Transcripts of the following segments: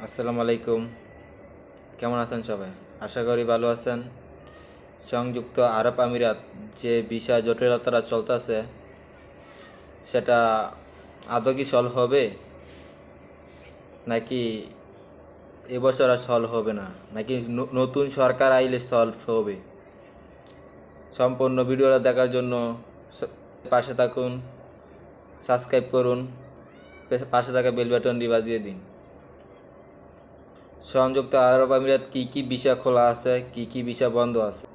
আসসালামু আলাইকুম। কেমন আছেন সবাই? আশা করি ভালো আছেন। সংযুক্ত আরব আমিরাত যে ভিসা জটিলতাটা চলতেছে সেটা আদৌ কি সলভ হবে, নাকি এবছর আর সলভ হবে না, নাকি নতুন সরকার আইলে সলভ হবে? সম্পূর্ণ ভিডিওটা দেখার জন্য পাশে থাকুন, সাবস্ক্রাইব করুন, পাশে থাকা বেল বাটনটি বাজিয়ে দিন। সংযুক্ত আরব আমিরাত কী কী ভিসা খোলা আছে, কী কী ভিসা বন্ধ আছে?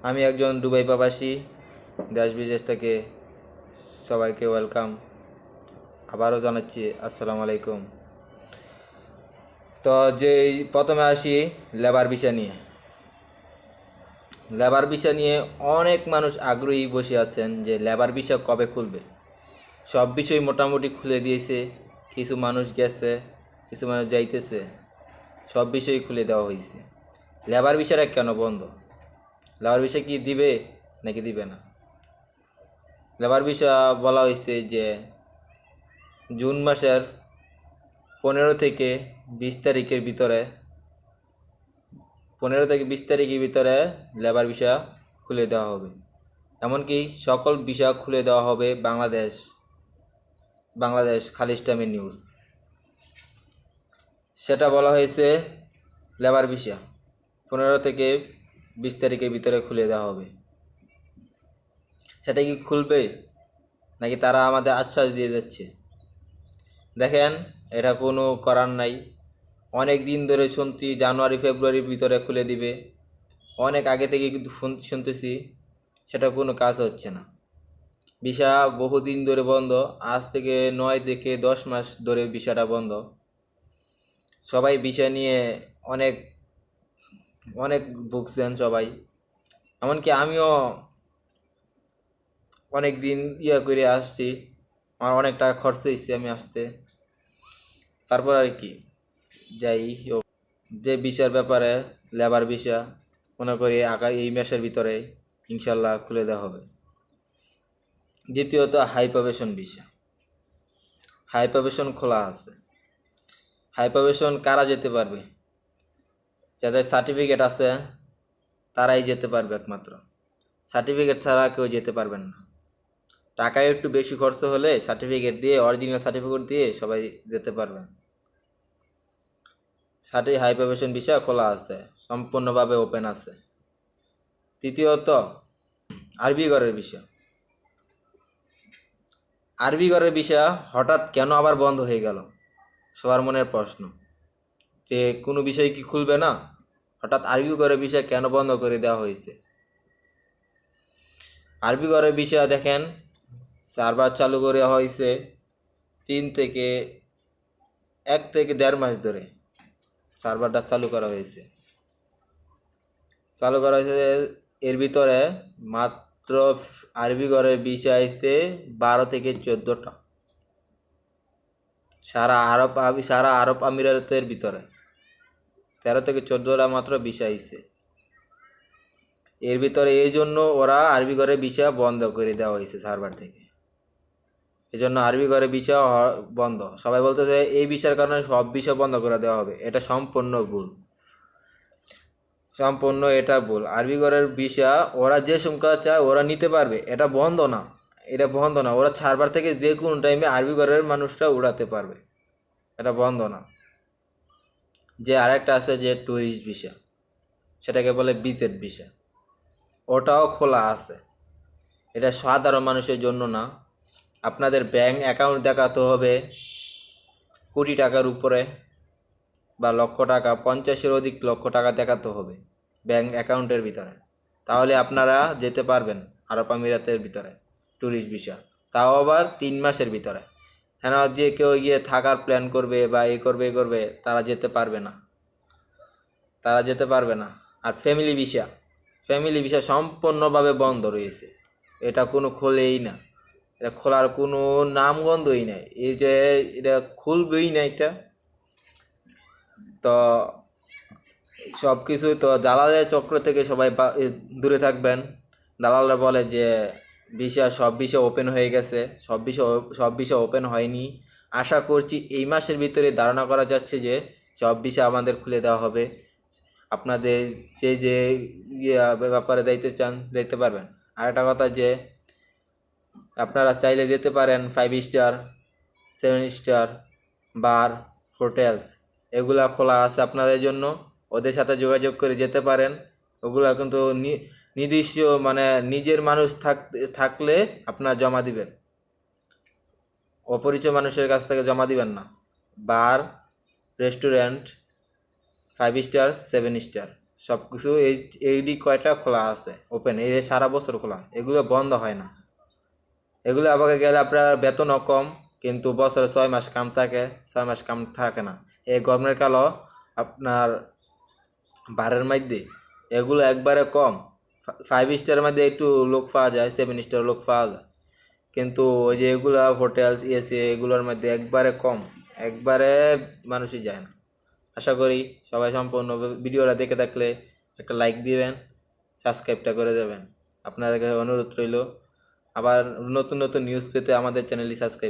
আমি একজন দুবাই প্রবাসী, দেশ বিদেশ থেকে সবাইকে ওয়েলকাম। আবারও জানাচ্ছি আসসালামু আলাইকুম। তো যেই প্রথমে আসি লেবার ভিসা নিয়ে। লেবার ভিসা নিয়ে অনেক মানুষ আগ্রহী বসে আছেন যে লেবার ভিসা কবে খুলবে। সব বিষয় মোটামুটি খুলে দিয়েছে, কিছু মানুষ গেছে, কিছু মানুষ যাইতেছে, সব বিষয় খুলে দেওয়া হয়েছে। লেবার ভিসাটা কেন বন্ধ? লেবার ভিসা কি দিবে নাকি দিবে না? লেবার ভিসা বলা হয়েছে যে জুন মাসের 15 থেকে 20 তারিখের ভিতরে 15 থেকে 20 তারিখের ভিতরে লেবার ভিসা খুলে দেওয়া হবে। এমনকি সকল ভিসা খুলে দেওয়া হবে। বাংলাদেশ খালিজ টাইমের নিউজ, সেটা বলা হয়েছে লেবার ভিসা 15 থেকে 20 তারিখের ভিতরে খুলে দেওয়া হবে। সেটা কি খুলবে নাকি তারা আমাদের আশ্বাস দিয়ে যাচ্ছে? দেখেন, এটা কোনো করার নাই। অনেক দিন ধরে শুনছি জানুয়ারি ফেব্রুয়ারির ভিতরে খুলে দিবে, অনেক আগে থেকে কিন্তু শুনতেছি, সেটা কোনো কাজ হচ্ছে না। ভিসা বহুদিন ধরে বন্ধ, আজ থেকে 9 থেকে 10 মাস ধরে ভিসাটা বন্ধ। সবাই ভিসা নিয়ে অনেক অনেক ভুগছেন সবাই, এমনকি আমিও অনেক দিন করে আসছি, আমার অনেক টাকা খরচ হয়েছে আমি আসতে। তারপর আর কি, যাই হোক, যে ভিসার ব্যাপারে লেবার ভিসা মনে করি এই মাসের ভিতরে ইনশাল্লাহ খুলে দেওয়া হবে। দ্বিতীয়ত হাই প্রবেশন ভিসা। হাই প্রবেশন খোলা আছে। হাই প্রবেশন কারা যেতে পারবে? যাদের সার্টিফিকেট আছে তারাই যেতে পারবে একমাত্র। সার্টিফিকেট ছাড়া কেউ যেতে পারবেন না। টাকায় একটু বেশি খরচ হলে সার্টিফিকেট দিয়ে, অরিজিনাল সার্টিফিকেট দিয়ে সবাই যেতে পারবেন। হাই প্রবেশন ভিসা খোলা আছে, সম্পূর্ণভাবে ওপেন আছে। তৃতীয়ত আরবি ঘরের ভিসা। আরবি ঘরের ভিসা হঠাৎ কেন আবার বন্ধ হয়ে গেল? সবার মনের প্রশ্ন যে কোনো বিষয় কি খুলবে না, হঠাৎ আরবি ঘরের ভিসা কেন বন্ধ করে দেওয়া হয়েছে? আরবি ঘরের ভিসা দেখেন, সার্ভার চালু করে হয়েছে 1 থেকে 1.5 মাস ধরে সার্ভারটা চালু করা হয়েছে। এর ভিতরে মাত্র আরবি ঘরের ভিসা আসছে 12 থেকে 14টা, সারা আরব আমিরাতের ভিতরে 13 থেকে 14টা মাত্র ভিসা আসছে। এর ভিতরে এই জন্য ওরা আরবি ঘরে ভিসা বন্ধ করে দেওয়া হয়েছে সার্ভার থেকে। এই জন্য আরবি ঘরে ভিসা বন্ধ। সবাই বলতেছে এই ভিসার কারণে সব ভিসা বন্ধ করে দেওয়া হবে, এটা সম্পূর্ণ ভুল। এটা ভুল। আরবি ঘরের ভিসা ওরা যে সংখ্যা চায় ওরা নিতে পারবে, এটা বন্ধ না। ওরা সার্ভার থেকে যে কোনো টাইমে আরবি ঘরের মানুষরা উড়াতে পারবে, এটা বন্ধ না। যে আরেকটা আছে যে ট্যুরিস্ট ভিসা, সেটাকে বলে ভিজিট ভিসা, ওটাও খোলা আছে। এটা সাধারণ মানুষের জন্য না। আপনাদের ব্যাংক অ্যাকাউন্ট দেখাতে হবে কোটি টাকার উপরে বা লক্ষ টাকা, 50-এর অধিক লক্ষ টাকা দেখাতে হবে ব্যাংক অ্যাকাউন্টের ভিতরে, তাহলে আপনারা যেতে পারবেন আরব আমিরাতের ভিতরে ট্যুরিস্ট ভিসা, তাও আবার 3 মাসের ভিতরে। হ্যাঁ, যে কেউ গিয়ে থাকার প্ল্যান করবে বা এই করবে তারা যেতে পারবে না, আর ফ্যামিলি ভিসা সম্পূর্ণভাবে বন্ধ রয়েছে। এটা কোনো খোলেই না, এটা খোলার কোনো নামগন্ধই নাই। এই যে এটা খুলবেই না এটা, তো সব কিছু তো দালালের চক্র থেকে সবাই দূরে থাকবেন। দালালরা বলে যে সব ভিসা ওপেন হয়ে গেছে, সব ভিসা ওপেন হয়নি, আশা করছি এই মাসের ভিতরে ধারণা করা যাচ্ছে যে সব ভিসা আমাদের খুলে দেওয়া হবে। আপনাদের যে ব্যাপারে যাইতে চান যাইতে পারবেন। আর একটা কথা যে আপনারা চাইলে যেতে পারেন 5 স্টার 7 স্টার বার হোটেলস, এগুলা খোলা আছে আপনাদের জন্য। ওদের সাথে যোগাযোগ করে যেতে পারেন। ওগুলা কিন্তু নির্দিষ্ট মানে নিজের মানুষ থাকলে আপনারা জমা দিবেন, অপরিচয় মানুষের কাছ থেকে জমা দিবেন না। বার, রেস্টুরেন্ট, 5 স্টার 7 স্টার সব কিছু এইডি কয়টা খোলা আছে ওপেন, এই সারা বছর খোলা, এগুলো বন্ধ হয় না। এগুলো আবার গেলে আপনার বেতনও কম, কিন্তু বছরে 6 মাস কাম থাকে, 6 মাস কাম থাকে না। এই গরমের কালও আপনার বারের মধ্যে এগুলো একবারে কম। 5 স্টারের মধ্যে একটু লোক পাওয়া যায়, 7 স্টার লোক পাওয়া যায়, কিন্তু ওই যে এগুলা হোটেল এসি এগুলোর মধ্যে একবারে কম, একবারে মানুষই যায় না। আশা করি সবাই সম্পূর্ণ ভিডিওটা দেখে থাকলে একটা লাইক দিবেন, সাবস্ক্রাইবটা করে দেবেন। আপনাদের কাছে অনুরোধ রইল। আবার নতুন নতুন নিউজ পেতে আমাদের চ্যানেলটি সাবস্ক্রাইব